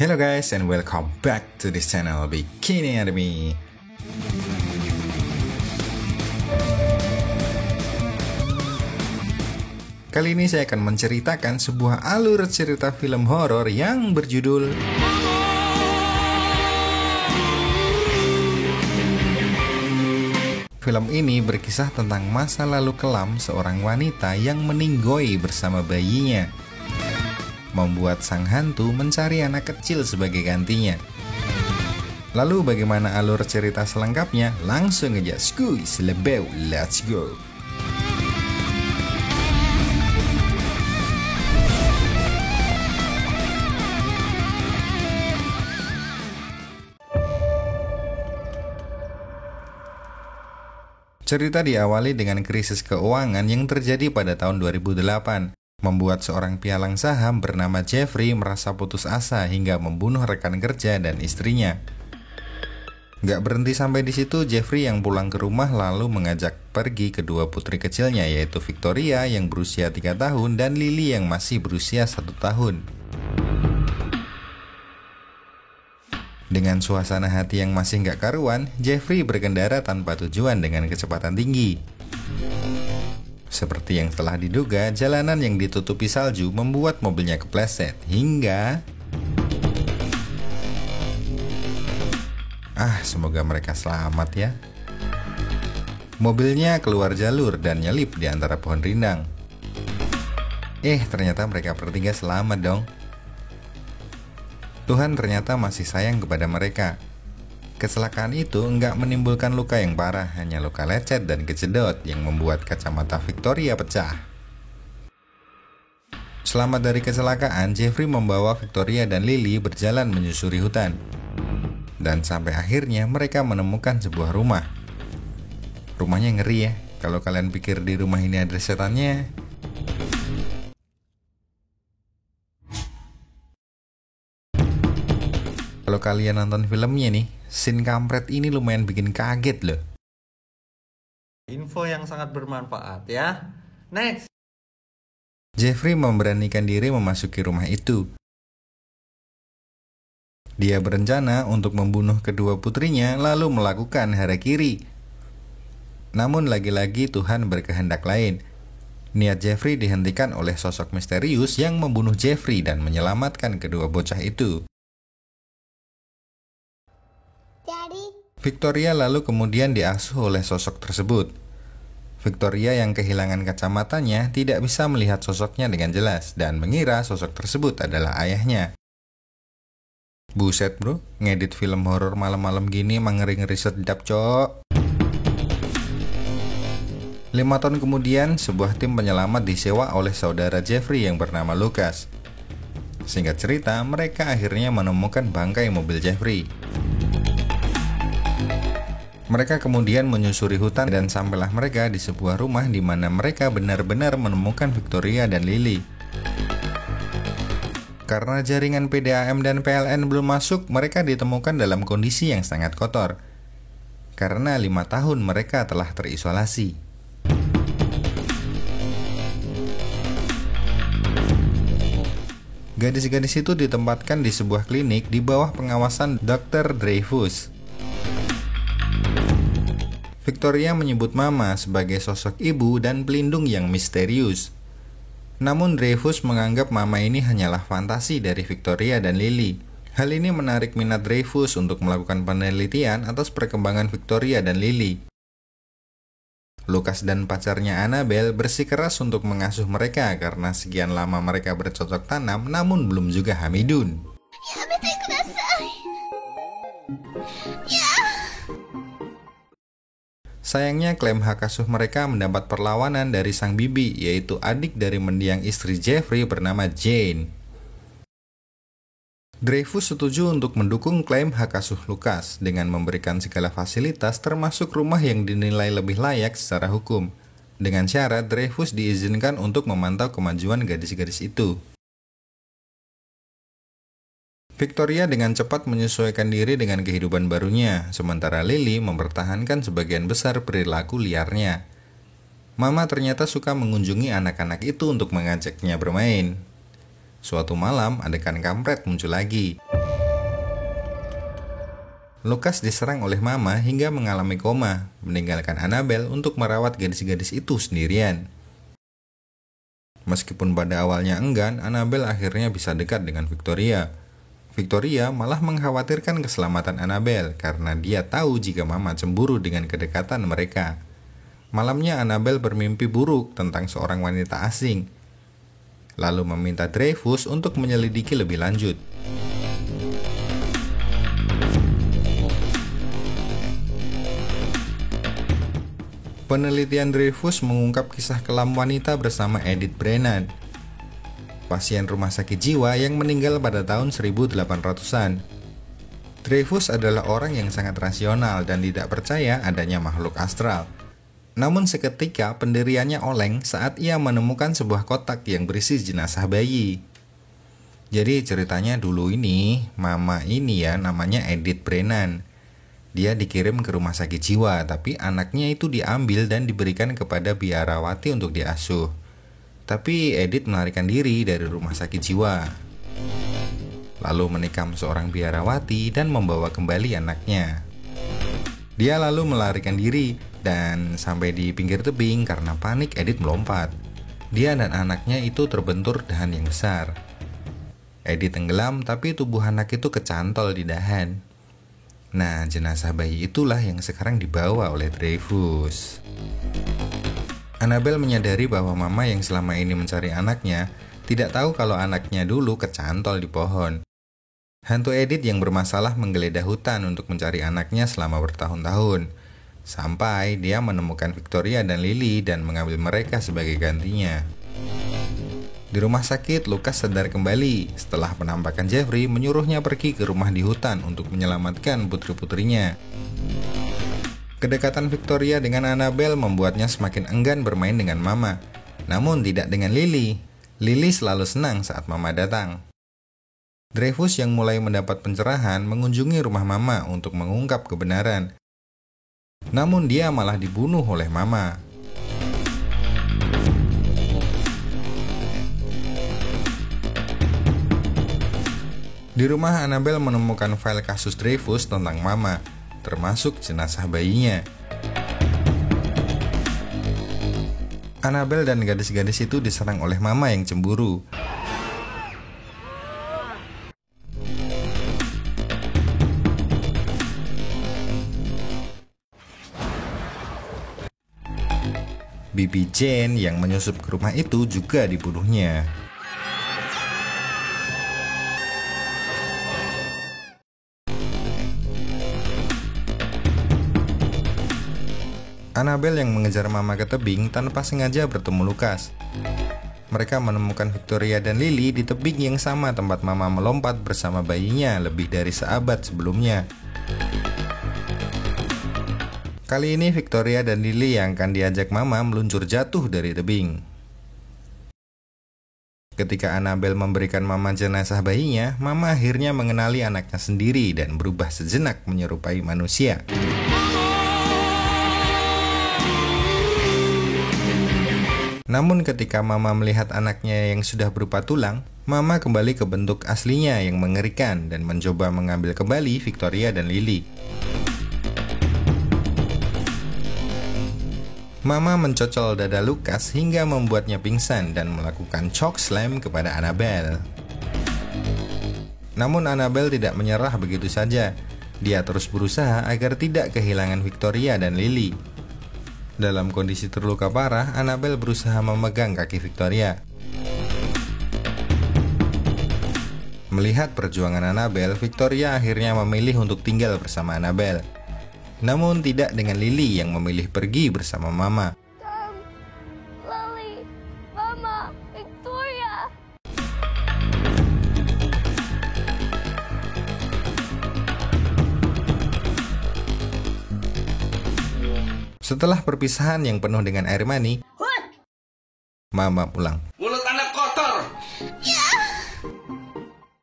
Hello guys and welcome back to this channel Bikini Army. Kali ini saya akan menceritakan sebuah alur cerita film horor yang berjudul Film ini berkisah tentang masa lalu kelam seorang wanita yang meninggoy bersama bayinya, membuat sang hantu mencari anak kecil sebagai gantinya. Lalu bagaimana alur cerita selengkapnya? Langsung aja skuis lebeu, let's go. Cerita diawali dengan krisis keuangan yang terjadi pada tahun 2008. Membuat seorang pialang saham bernama Jeffrey merasa putus asa hingga membunuh rekan kerja dan istrinya. Gak berhenti sampai di situ, Jeffrey yang pulang ke rumah lalu mengajak pergi kedua putri kecilnya, yaitu Victoria yang berusia 3 tahun dan Lily yang masih berusia 1 tahun. Dengan suasana hati yang masih gak karuan, Jeffrey berkendara tanpa tujuan dengan kecepatan tinggi. Seperti yang telah diduga, jalanan yang ditutupi salju membuat mobilnya kepleset hingga... semoga mereka selamat ya. Mobilnya keluar jalur dan nyelip di antara pohon rindang. Ternyata mereka bertiga selamat dong. Tuhan ternyata masih sayang kepada mereka. Kecelakaan itu enggak menimbulkan luka yang parah, hanya luka lecet dan kejedot yang membuat kacamata Victoria pecah. Selamat dari kecelakaan, Jeffrey membawa Victoria dan Lily berjalan menyusuri hutan. Dan sampai akhirnya mereka menemukan sebuah rumah. Rumahnya ngeri ya, kalau kalian pikir di rumah ini ada setannya. Kalau kalian nonton filmnya nih, scene kampret ini lumayan bikin kaget loh. Info yang sangat bermanfaat ya. Next. Jeffrey memberanikan diri memasuki rumah itu. Dia berencana untuk membunuh kedua putrinya lalu melakukan harakiri. Namun lagi-lagi Tuhan berkehendak lain. Niat Jeffrey dihentikan oleh sosok misterius yang membunuh Jeffrey dan menyelamatkan kedua bocah itu. Victoria lalu kemudian diasuh oleh sosok tersebut. Victoria yang kehilangan kacamatanya tidak bisa melihat sosoknya dengan jelas dan mengira sosok tersebut adalah ayahnya. Buset bro, ngedit film horor malam-malam gini emang ngeri-ngeri sedap cok. 5 tahun kemudian, sebuah tim penyelamat disewa oleh saudara Jeffrey yang bernama Lucas. Singkat cerita, mereka akhirnya menemukan bangkai mobil Jeffrey. Mereka kemudian menyusuri hutan dan sampailah mereka di sebuah rumah di mana mereka benar-benar menemukan Victoria dan Lily. Karena jaringan PDAM dan PLN belum masuk, mereka ditemukan dalam kondisi yang sangat kotor. Karena 5 tahun mereka telah terisolasi. Gadis-gadis itu ditempatkan di sebuah klinik di bawah pengawasan Dr. Dreyfus. Victoria menyebut Mama sebagai sosok ibu dan pelindung yang misterius. Namun Dreyfus menganggap Mama ini hanyalah fantasi dari Victoria dan Lily. Hal ini menarik minat Dreyfus untuk melakukan penelitian atas perkembangan Victoria dan Lily. Lucas dan pacarnya Annabelle bersikeras untuk mengasuh mereka karena sekian lama mereka bercocok tanam namun belum juga hamidun. Sayangnya klaim hak asuh mereka mendapat perlawanan dari sang bibi, yaitu adik dari mendiang istri Jeffrey bernama Jane. Dreyfus setuju untuk mendukung klaim hak asuh Lucas dengan memberikan segala fasilitas termasuk rumah yang dinilai lebih layak secara hukum. Dengan syarat Dreyfus diizinkan untuk memantau kemajuan gadis-gadis itu. Victoria dengan cepat menyesuaikan diri dengan kehidupan barunya, sementara Lily mempertahankan sebagian besar perilaku liarnya. Mama ternyata suka mengunjungi anak-anak itu untuk mengajaknya bermain. Suatu malam, adegan kampret muncul lagi. Lukas diserang oleh Mama hingga mengalami koma, meninggalkan Annabelle untuk merawat gadis-gadis itu sendirian. Meskipun pada awalnya enggan, Annabelle akhirnya bisa dekat dengan Victoria. Victoria malah mengkhawatirkan keselamatan Annabelle karena dia tahu jika Mama cemburu dengan kedekatan mereka. Malamnya Annabelle bermimpi buruk tentang seorang wanita asing, lalu meminta Dreyfus untuk menyelidiki lebih lanjut. Penelitian Dreyfus mengungkap kisah kelam wanita bersama Edith Brennan, pasien rumah sakit jiwa yang meninggal pada tahun 1800-an. Dreyfus adalah orang yang sangat rasional dan tidak percaya adanya makhluk astral. Namun seketika pendiriannya oleng saat ia menemukan sebuah kotak yang berisi jenazah bayi. Jadi ceritanya dulu ini, mama ini ya namanya Edith Brennan. Dia dikirim ke rumah sakit jiwa, tapi anaknya itu diambil dan diberikan kepada biarawati untuk diasuh. Tapi Edith melarikan diri dari rumah sakit jiwa, lalu menikam seorang biarawati dan membawa kembali anaknya. Dia lalu melarikan diri dan sampai di pinggir tebing. Karena panik, Edith melompat. Dia dan anaknya itu terbentur dahan yang besar. Edith tenggelam, tapi tubuh anak itu kecantol di dahan. Nah, jenazah bayi itulah yang sekarang dibawa oleh Dreyfus. Annabelle menyadari bahwa Mama yang selama ini mencari anaknya tidak tahu kalau anaknya dulu kecantol di pohon. Hantu Edith yang bermasalah menggeledah hutan untuk mencari anaknya selama bertahun-tahun, sampai dia menemukan Victoria dan Lily dan mengambil mereka sebagai gantinya. Di rumah sakit, Lukas sadar kembali setelah penampakan Jeffrey menyuruhnya pergi ke rumah di hutan untuk menyelamatkan putri-putrinya. Kedekatan Victoria dengan Annabelle membuatnya semakin enggan bermain dengan Mama, namun tidak dengan Lily. Lily selalu senang saat Mama datang. Dreyfus yang mulai mendapat pencerahan mengunjungi rumah Mama untuk mengungkap kebenaran. Namun dia malah dibunuh oleh Mama. Di rumah, Annabelle menemukan file kasus Dreyfus tentang Mama, termasuk jenazah bayinya. Annabelle dan gadis-gadis itu diserang oleh Mama yang cemburu. Bibi Jane yang menyusup ke rumah itu juga dibunuhnya. Annabelle yang mengejar Mama ke tebing tanpa sengaja bertemu Lukas. Mereka menemukan Victoria dan Lily di tebing yang sama tempat Mama melompat bersama bayinya lebih dari seabad sebelumnya. Kali ini Victoria dan Lily yang akan diajak Mama meluncur jatuh dari tebing. Ketika Annabelle memberikan Mama jenazah bayinya, Mama akhirnya mengenali anaknya sendiri dan berubah sejenak menyerupai manusia. Namun ketika Mama melihat anaknya yang sudah berupa tulang, Mama kembali ke bentuk aslinya yang mengerikan dan mencoba mengambil kembali Victoria dan Lily. Mama mencocol dada Lukas hingga membuatnya pingsan dan melakukan choke slam kepada Annabelle. Namun Annabelle tidak menyerah begitu saja. Dia terus berusaha agar tidak kehilangan Victoria dan Lily. Dalam kondisi terluka parah, Annabelle berusaha memegang kaki Victoria. Melihat perjuangan Annabelle, Victoria akhirnya memilih untuk tinggal bersama Annabelle. Namun tidak dengan Lily yang memilih pergi bersama Mama. Lily, Mama, Victoria. Setelah perpisahan yang penuh dengan air mani, Mama pulang. Mulut anak kotor.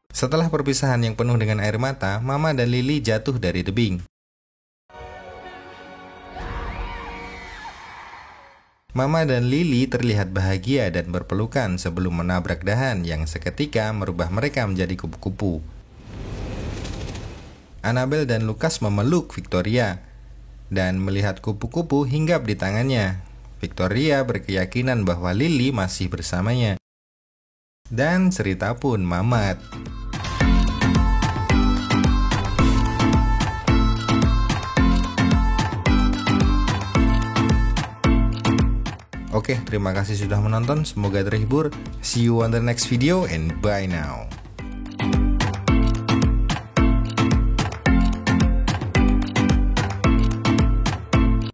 Setelah perpisahan yang penuh dengan air mata, Mama dan Lily jatuh dari tebing. Mama dan Lily terlihat bahagia dan berpelukan sebelum menabrak dahan yang seketika merubah mereka menjadi kupu-kupu. Annabelle dan Lucas memeluk Victoria dan melihat kupu-kupu hinggap di tangannya. Victoria berkeyakinan bahwa Lily masih bersamanya. Dan cerita pun mamat. Oke, terima kasih sudah menonton. Semoga terhibur. See you on the next video and bye now.